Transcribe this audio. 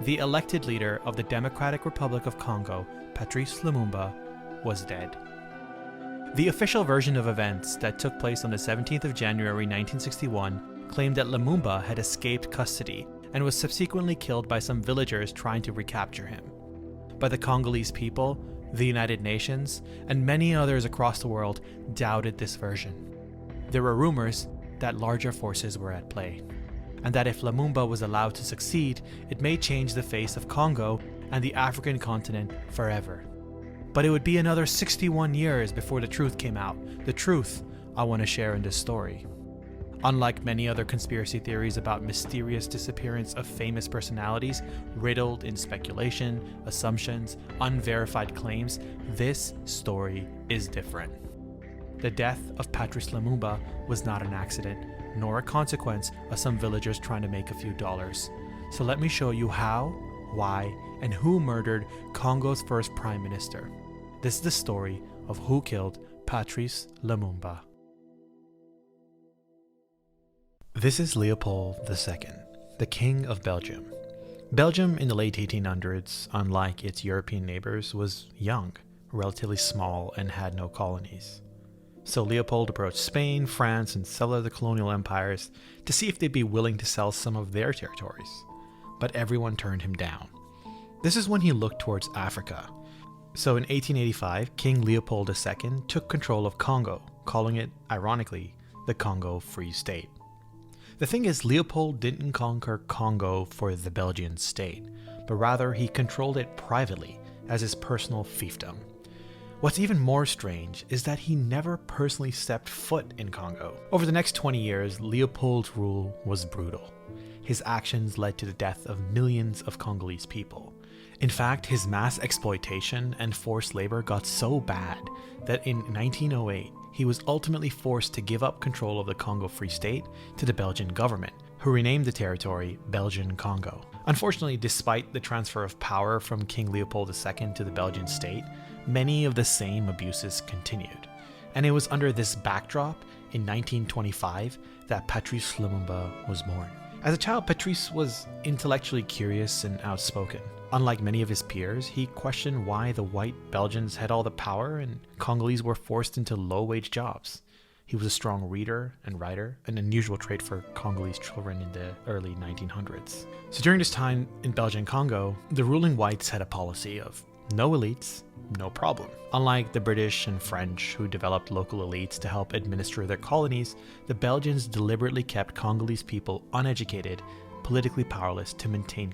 the elected leader of the Democratic Republic of Congo, Patrice Lumumba, was dead. The official version of events that took place on the 17th of January 1961 claimed that Lumumba had escaped custody and was subsequently killed by some villagers trying to recapture him. But the Congolese people, the United Nations, and many others across the world doubted this version. There were rumors that larger forces were at play, and that if Lumumba was allowed to succeed, it may change the face of Congo and the African continent forever. But it would be another 61 years before the truth came out, the truth I want to share in this story. Unlike many other conspiracy theories about mysterious disappearance of famous personalities riddled in speculation, assumptions, unverified claims, this story is different. The death of Patrice Lumumba was not an accident, nor a consequence of some villagers trying to make a few dollars. So let me show you how, why, and who murdered Congo's first prime minister. This is the story of who killed Patrice Lumumba. This is Leopold II, the King of Belgium. Belgium in the late 1800s, unlike its European neighbors, was young, relatively small, and had no colonies. So Leopold approached Spain, France, and several other colonial empires to see if they'd be willing to sell some of their territories. But everyone turned him down. This is when he looked towards Africa. So in 1885, King Leopold II took control of Congo, calling it, ironically, the Congo Free State. The thing is, Leopold didn't conquer Congo for the Belgian state, but rather he controlled it privately as his personal fiefdom. What's even more strange is that he never personally stepped foot in Congo. Over the next 20 years, Leopold's rule was brutal. His actions led to the death of millions of Congolese people. In fact, his mass exploitation and forced labor got so bad that in 1908, he was ultimately forced to give up control of the Congo Free State to the Belgian government, who renamed the territory Belgian Congo. Unfortunately, despite the transfer of power from King Leopold II to the Belgian state, many of the same abuses continued. And it was under this backdrop in 1925 that Patrice Lumumba was born. As a child, Patrice was intellectually curious and outspoken. Unlike many of his peers, he questioned why the white Belgians had all the power and Congolese were forced into low-wage jobs. He was a strong reader and writer, an unusual trait for Congolese children in the early 1900s. So during this time in Belgian Congo, the ruling whites had a policy of no elites, no problem. Unlike the British and French, who developed local elites to help administer their colonies, the Belgians deliberately kept Congolese people uneducated, politically powerless to maintain